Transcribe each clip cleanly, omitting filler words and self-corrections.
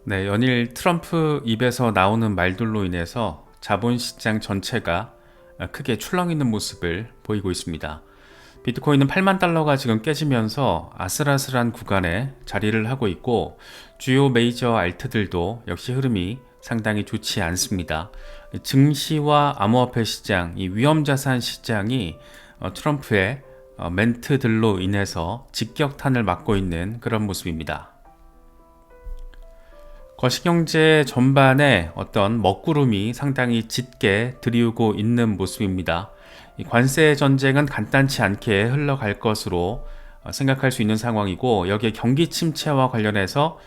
네, 연일 트럼프 입에서 나오는 말들로 인해서 자본시장 전체가 크게 출렁이는 모습을 보이고 있습니다. 비트코인은 8만 달러가 지금 깨지면서 아슬아슬한 구간에 자리를 하고 있고 주요 메이저 알트들도 역시 흐름이 상당히 좋지 않습니다. 증시와 암호화폐 시장, 이 위험자산 시장이 트럼프의 멘트들로 인해서 직격탄을 맞고 있는 그런 모습입니다. 거시경제 전반에 어떤 먹구름이 상당히 짙게 들이우고 있는 모습입니다. 이 관세 전쟁은 간단치 않게 흘러갈 것으로 생각할 수 있는 상황이고, 여기에 경기 침체와 관련해서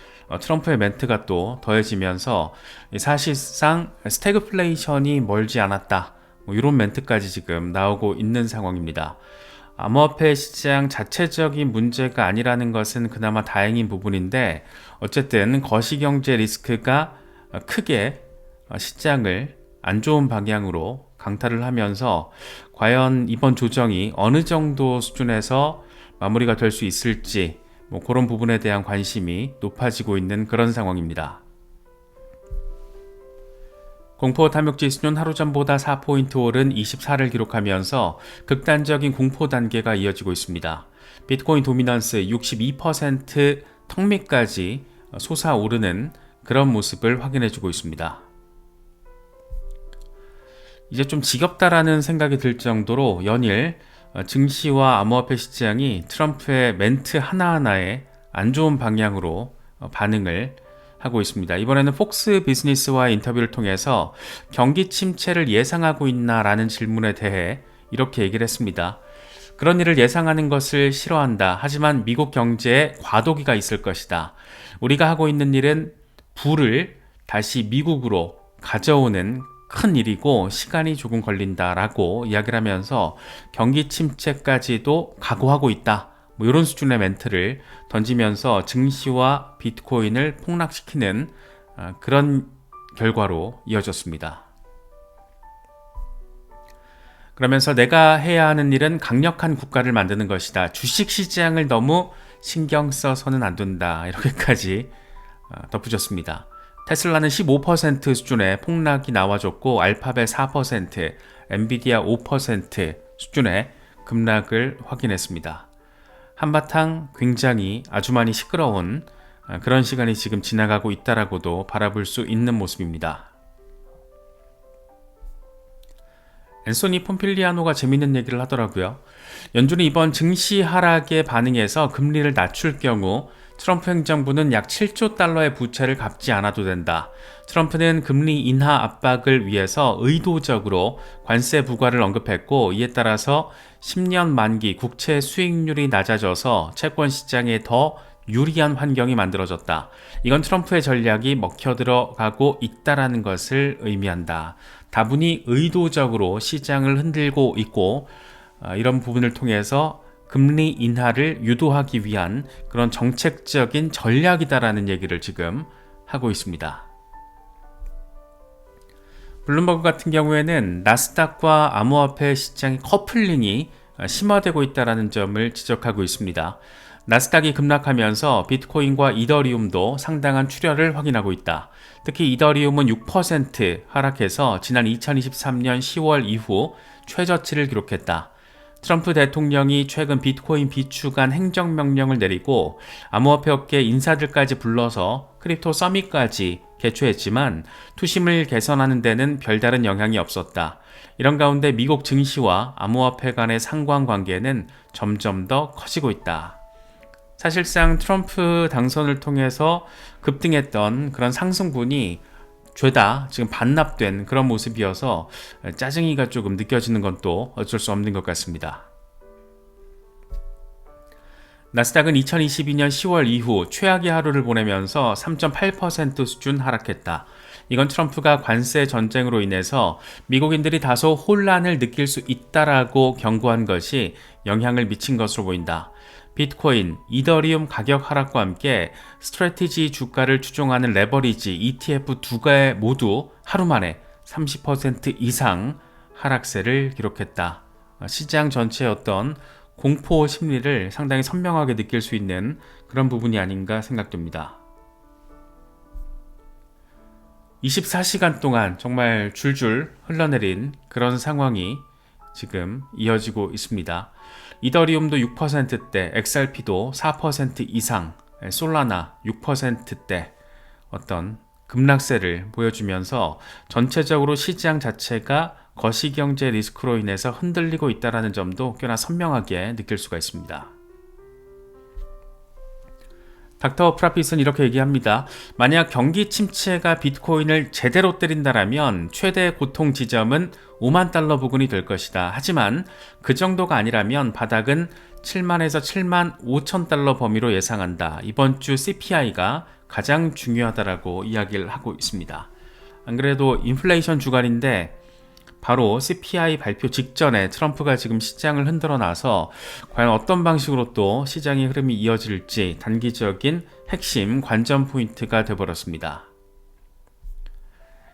트럼프의 멘트가 또 더해지면서 사실상 스태그플레이션이 멀지 않았다, 이런 멘트까지 지금 나오고 있는 상황입니다. 암호화폐 시장 자체적인 문제가 아니라는 것은 그나마 다행인 부분인데, 어쨌든 거시경제 리스크가 크게 시장을 안 좋은 방향으로 강타를 하면서 과연 이번 조정이 어느 정도 수준에서 마무리가 될 수 있을지, 그런 부분에 대한 관심이 높아지고 있는 그런 상황입니다. 공포 탐욕 지수는 하루 전보다 4포인트 오른 24를 기록하면서 극단적인 공포 단계가 이어지고 있습니다. 비트코인 도미넌스 62% 턱 밑까지 솟아오르는 그런 모습을 확인해주고 있습니다. 이제 좀 지겹다라는 생각이 들 정도로 연일 증시와 암호화폐 시장이 트럼프의 멘트 하나하나에 안 좋은 방향으로 반응을 하고 있습니다. 이번에는 폭스 비즈니스와 인터뷰를 통해서 경기 침체를 예상하고 있나라는 질문에 대해 이렇게 얘기를 했습니다. 그런 일을 예상하는 것을 싫어한다. 하지만 미국 경제에 과도기가 있을 것이다. 우리가 하고 있는 일은 부를 다시 미국으로 가져오는 큰 일이고 시간이 조금 걸린다라고 이야기를 하면서 경기 침체까지도 각오하고 있다, 이런 수준의 멘트를 던지면서 증시와 비트코인을 폭락시키는 그런 결과로 이어졌습니다. 그러면서 내가 해야 하는 일은 강력한 국가를 만드는 것이다. 주식시장을 너무 신경 써서는 안 된다, 이렇게까지 덧붙였습니다. 테슬라는 15% 수준의 폭락이 나와줬고, 알파벳 4%, 엔비디아 5% 수준의 급락을 확인했습니다. 한바탕 굉장히 아주 많이 시끄러운 그런 시간이 지금 지나가고 있다라고도 바라볼 수 있는 모습입니다. 앤소니 폼필리아노가 재밌는 얘기를 하더라고요. 연준이 이번 증시 하락에 반응해서 금리를 낮출 경우 트럼프 행정부는 약 7조 달러의 부채를 갚지 않아도 된다. 트럼프는 금리 인하 압박을 위해서 의도적으로 관세 부과를 언급했고, 이에 따라서 10년 만기 국채 수익률이 낮아져서 채권 시장에 더 유리한 환경이 만들어졌다. 이건 트럼프의 전략이 먹혀 들어가고 있다라는 것을 의미한다. 다분히 의도적으로 시장을 흔들고 있고, 이런 부분을 통해서 금리 인하를 유도하기 위한 그런 정책적인 전략이다라는 얘기를 지금 하고 있습니다. 블룸버그 같은 경우에는 나스닥과 암호화폐 시장의 커플링이 심화되고 있다는 점을 지적하고 있습니다. 나스닥이 급락하면서 비트코인과 이더리움도 상당한 출혈을 확인하고 있다. 특히 이더리움은 6% 하락해서 지난 2023년 10월 이후 최저치를 기록했다. 트럼프 대통령이 최근 비트코인 비축안 행정명령을 내리고 암호화폐 업계 인사들까지 불러서 크립토 서밋까지 개최했지만 투심을 개선하는 데는 별다른 영향이 없었다. 이런 가운데 미국 증시와 암호화폐 간의 상관관계는 점점 더 커지고 있다. 사실상 트럼프 당선을 통해서 급등했던 그런 상승분이 죄다 지금 반납된 그런 모습이어서 짜증이가 조금 느껴지는 건 또 어쩔 수 없는 것 같습니다. 나스닥은 2022년 10월 이후 최악의 하루를 보내면서 3.8% 수준 하락했다. 이건 트럼프가 관세 전쟁으로 인해서 미국인들이 다소 혼란을 느낄 수 있다라고 경고한 것이 영향을 미친 것으로 보인다. 비트코인, 이더리움 가격 하락과 함께 스트래티지 주가를 추종하는 레버리지, ETF 두 개 모두 하루 만에 30% 이상 하락세를 기록했다. 시장 전체의 어떤 공포 심리를 상당히 선명하게 느낄 수 있는 그런 부분이 아닌가 생각됩니다. 24시간 동안 정말 줄줄 흘러내린 그런 상황이 지금 이어지고 있습니다. 이더리움도 6%대, XRP도 4% 이상, 솔라나 6%대 어떤 급락세를 보여주면서 전체적으로 시장 자체가 거시경제 리스크로 인해서 흔들리고 있다는 점도 꽤나 선명하게 느낄 수가 있습니다. 닥터 프라핏은 이렇게 얘기합니다. 만약 경기 침체가 비트코인을 제대로 때린다라면 최대 고통 지점은 5만 달러 부근이 될 것이다. 하지만 그 정도가 아니라면 바닥은 7만에서 7만 5천 달러 범위로 예상한다. 이번 주 CPI가 가장 중요하다라고 이야기를 하고 있습니다. 안 그래도 인플레이션 주간인데 바로 CPI 발표 직전에 트럼프가 지금 시장을 흔들어 놔서 과연 어떤 방식으로 또 시장의 흐름이 이어질지 단기적인 핵심 관전 포인트가 되어버렸습니다.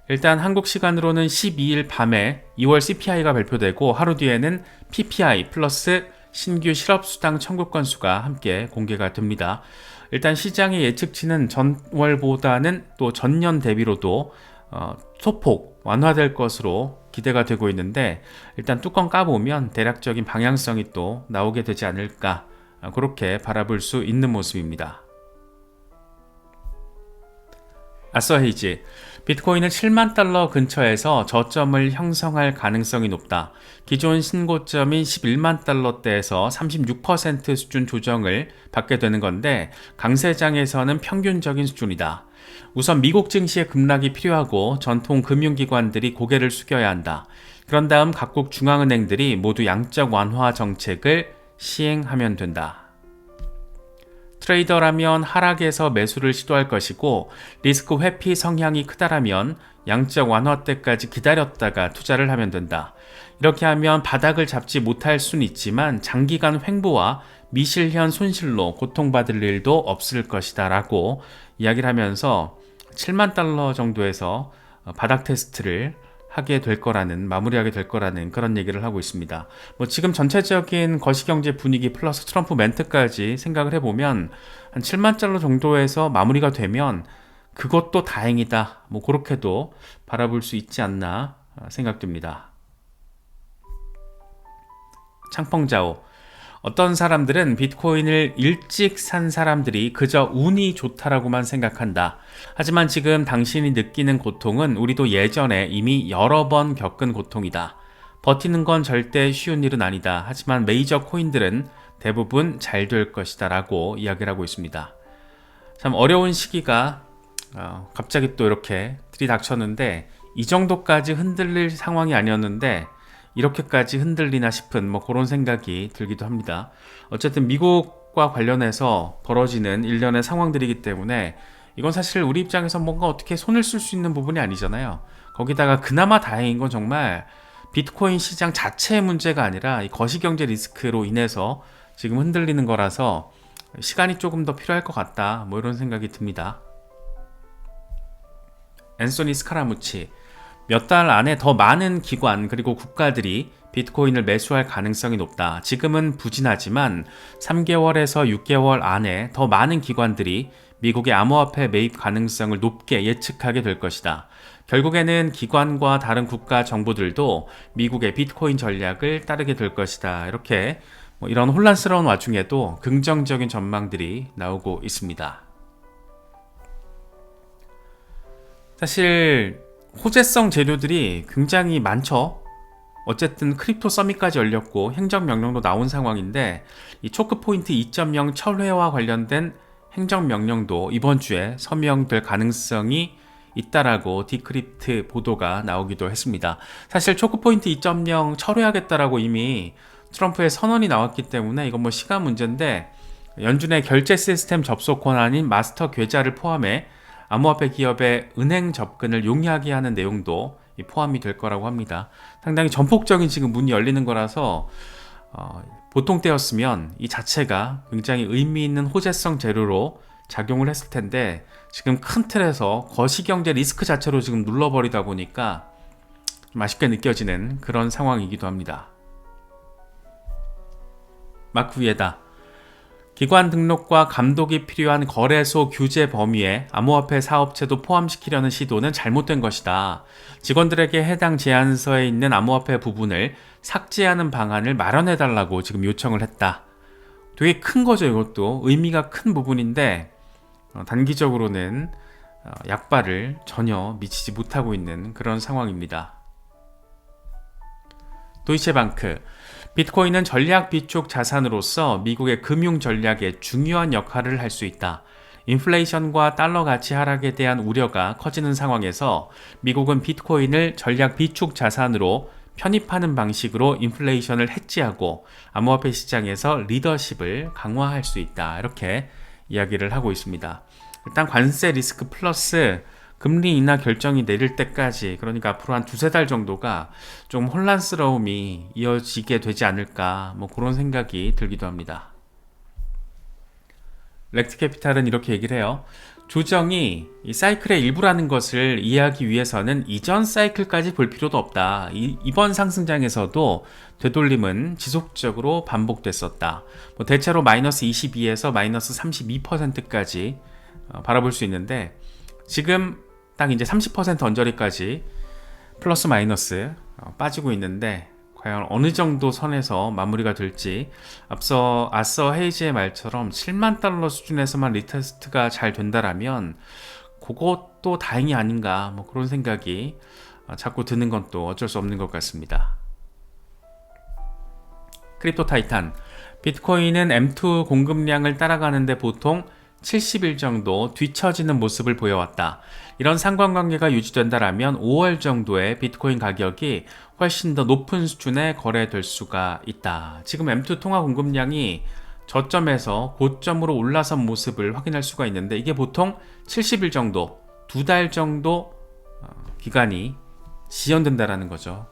일단 한국 시간으로는 12일 밤에 2월 CPI가 발표되고 하루 뒤에는 PPI 플러스 신규 실업수당 청구 건수가 함께 공개가 됩니다. 일단 시장의 예측치는 전월보다는 또 전년 대비로도 소폭 완화될 것으로 기대가 되고 있는데 일단 뚜껑 까보면 대략적인 방향성이 또 나오게 되지 않을까 그렇게 바라볼 수 있는 모습입니다. 아서 헤이지, 비트코인은 7만 달러 근처에서 저점을 형성할 가능성이 높다. 기존 신고점인 11만 달러대에서 36% 수준 조정을 받게 되는 건데 강세장에서는 평균적인 수준이다. 우선 미국 증시의 급락이 필요하고 전통 금융기관들이 고개를 숙여야 한다. 그런 다음 각국 중앙은행들이 모두 양적 완화 정책을 시행하면 된다. 트레이더라면 하락에서 매수를 시도할 것이고 리스크 회피 성향이 크다라면 양적 완화 때까지 기다렸다가 투자를 하면 된다. 이렇게 하면 바닥을 잡지 못할 수는 있지만 장기간 횡보와 미실현 손실로 고통받을 일도 없을 것이다 라고 이야기를 하면서 7만 달러 정도에서 바닥 테스트를 하게 될 거라는, 마무리하게 될 거라는 그런 얘기를 하고 있습니다. 지금 전체적인 거시경제 분위기 플러스 트럼프 멘트까지 생각을 해보면 한 7만 달러 정도에서 마무리가 되면 그것도 다행이다. 그렇게도 바라볼 수 있지 않나 생각됩니다. 창펑자오, 어떤 사람들은 비트코인을 일찍 산 사람들이 그저 운이 좋다라고만 생각한다. 하지만 지금 당신이 느끼는 고통은 우리도 예전에 이미 여러 번 겪은 고통이다. 버티는 건 절대 쉬운 일은 아니다. 하지만 메이저 코인들은 대부분 잘 될 것이다 라고 이야기를 하고 있습니다. 참 어려운 시기가 갑자기 또 이렇게 들이닥쳤는데 이 정도까지 흔들릴 상황이 아니었는데 이렇게까지 흔들리나 싶은 그런 생각이 들기도 합니다. 어쨌든 미국과 관련해서 벌어지는 일련의 상황들이기 때문에 이건 사실 우리 입장에서 뭔가 어떻게 손을 쓸 수 있는 부분이 아니잖아요. 거기다가 그나마 다행인 건 정말 비트코인 시장 자체의 문제가 아니라 이 거시경제 리스크로 인해서 지금 흔들리는 거라서 시간이 조금 더 필요할 것 같다. 이런 생각이 듭니다. 앤소니 스카라무치, 몇 달 안에 더 많은 기관 그리고 국가들이 비트코인을 매수할 가능성이 높다. 지금은 부진하지만 3개월에서 6개월 안에 더 많은 기관들이 미국의 암호화폐 매입 가능성을 높게 예측하게 될 것이다. 결국에는 기관과 다른 국가 정부들도 미국의 비트코인 전략을 따르게 될 것이다. 이렇게 이런 혼란스러운 와중에도 긍정적인 전망들이 나오고 있습니다. 사실 호재성 재료들이 굉장히 많죠. 어쨌든 크립토 서밋까지 열렸고 행정명령도 나온 상황인데 이 초크포인트 2.0 철회와 관련된 행정명령도 이번 주에 서명될 가능성이 있다라고 디크립트 보도가 나오기도 했습니다. 사실 초크포인트 2.0 철회하겠다라고 이미 트럼프의 선언이 나왔기 때문에 이건 시간 문제인데 연준의 결제 시스템 접속 권한인 마스터 계좌를 포함해 암호화폐 기업의 은행 접근을 용이하게 하는 내용도 포함이 될 거라고 합니다. 상당히 전폭적인 지금 문이 열리는 거라서 보통 때였으면 이 자체가 굉장히 의미 있는 호재성 재료로 작용을 했을 텐데 지금 큰 틀에서 거시경제 리스크 자체로 지금 눌러버리다 보니까 좀 아쉽게 느껴지는 그런 상황이기도 합니다. 마크 위에다, 기관 등록과 감독이 필요한 거래소 규제 범위에 암호화폐 사업체도 포함시키려는 시도는 잘못된 것이다. 직원들에게 해당 제안서에 있는 암호화폐 부분을 삭제하는 방안을 마련해달라고 지금 요청을 했다. 되게 큰 거죠. 이것도 의미가 큰 부분인데 단기적으로는 약발을 전혀 미치지 못하고 있는 그런 상황입니다. 도이체방크, 비트코인은 전략 비축 자산으로서 미국의 금융 전략에 중요한 역할을 할 수 있다. 인플레이션과 달러 가치 하락에 대한 우려가 커지는 상황에서 미국은 비트코인을 전략 비축 자산으로 편입하는 방식으로 인플레이션을 해지하고 암호화폐 시장에서 리더십을 강화할 수 있다. 이렇게 이야기를 하고 있습니다. 일단 관세 리스크 플러스 금리 인하 결정이 내릴 때까지, 그러니까 앞으로 한 두세 달 정도가 좀 혼란스러움이 이어지게 되지 않을까, 그런 생각이 들기도 합니다. 렉트캐피탈은 이렇게 얘기를 해요. 조정이 이 사이클의 일부라는 것을 이해하기 위해서는 이전 사이클까지 볼 필요도 없다. 이번 상승장에서도 되돌림은 지속적으로 반복됐었다. 대체로 마이너스 22에서 마이너스 32%까지 바라볼 수 있는데, 지금 딱 이제 30% 언저리까지 플러스 마이너스 빠지고 있는데, 과연 어느 정도 선에서 마무리가 될지, 앞서 아서 헤이지의 말처럼 7만 달러 수준에서만 리테스트가 잘 된다라면 그것도 다행이 아닌가, 그런 생각이 자꾸 드는 건 또 어쩔 수 없는 것 같습니다. 크립토 타이탄, 비트코인은 M2 공급량을 따라가는데 보통 70일 정도 뒤처지는 모습을 보여왔다. 이런 상관관계가 유지된다라면 5월 정도에 비트코인 가격이 훨씬 더 높은 수준에 거래될 수가 있다. 지금 M2 통화 공급량이 저점에서 고점으로 올라선 모습을 확인할 수가 있는데, 이게 보통 70일 정도, 2달 정도 기간이 지연된다라는 거죠.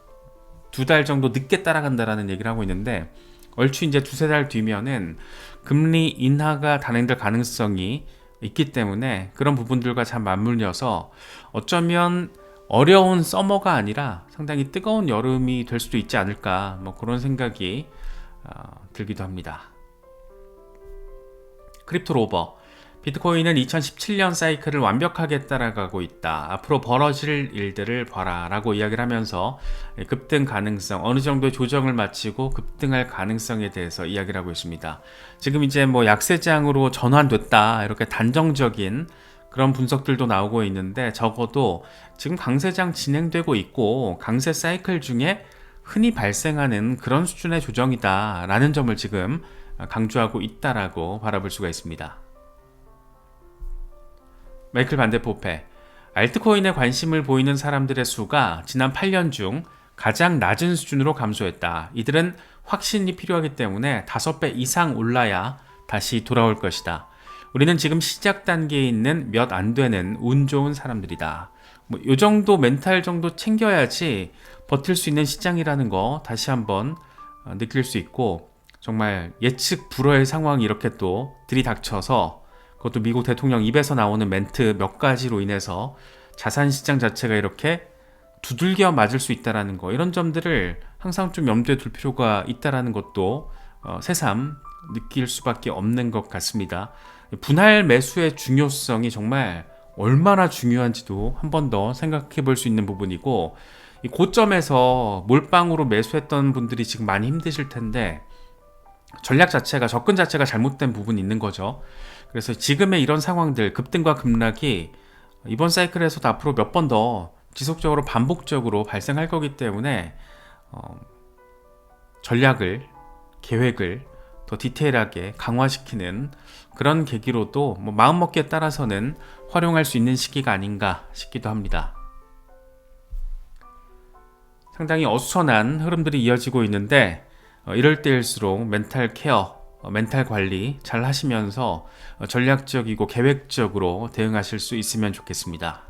2달 정도 늦게 따라간다라는 얘기를 하고 있는데, 얼추 이제 두세 달 뒤면은 금리 인하가 단행될 가능성이 있기 때문에 그런 부분들과 잘 맞물려서 어쩌면 어려운 서머가 아니라 상당히 뜨거운 여름이 될 수도 있지 않을까, 그런 생각이 들기도 합니다. 크립토 로버, 비트코인은 2017년 사이클을 완벽하게 따라가고 있다. 앞으로 벌어질 일들을 봐라 라고 이야기를 하면서 급등 가능성, 어느 정도의 조정을 마치고 급등할 가능성에 대해서 이야기를 하고 있습니다. 지금 이제 약세장으로 전환됐다, 이렇게 단정적인 그런 분석들도 나오고 있는데, 적어도 지금 강세장 진행되고 있고 강세 사이클 중에 흔히 발생하는 그런 수준의 조정이다 라는 점을 지금 강조하고 있다라고 바라볼 수가 있습니다. 마이클 반데포페, 알트코인에 관심을 보이는 사람들의 수가 지난 8년 중 가장 낮은 수준으로 감소했다. 이들은 확신이 필요하기 때문에 5배 이상 올라야 다시 돌아올 것이다. 우리는 지금 시작 단계에 있는 몇 안 되는 운 좋은 사람들이다. 요 정도 멘탈 정도 챙겨야지 버틸 수 있는 시장이라는 거 다시 한번 느낄 수 있고, 정말 예측 불허의 상황이 이렇게 또 들이닥쳐서, 그것도 미국 대통령 입에서 나오는 멘트 몇 가지로 인해서 자산시장 자체가 이렇게 두들겨 맞을 수 있다는 거, 이런 점들을 항상 좀 염두에 둘 필요가 있다는 것도 새삼 느낄 수밖에 없는 것 같습니다. 분할 매수의 중요성이 정말 얼마나 중요한지도 한 번 더 생각해 볼 수 있는 부분이고, 이 고점에서 몰빵으로 매수했던 분들이 지금 많이 힘드실 텐데, 전략 자체가, 접근 자체가 잘못된 부분이 있는 거죠. 그래서 지금의 이런 상황들, 급등과 급락이 이번 사이클에서도 앞으로 몇 번 더 지속적으로 반복적으로 발생할 거기 때문에 전략을, 계획을 더 디테일하게 강화시키는 그런 계기로도 마음먹기에 따라서는 활용할 수 있는 시기가 아닌가 싶기도 합니다. 상당히 어수선한 흐름들이 이어지고 있는데, 이럴 때일수록 멘탈 케어, 멘탈 관리 잘 하시면서 전략적이고 계획적으로 대응하실 수 있으면 좋겠습니다.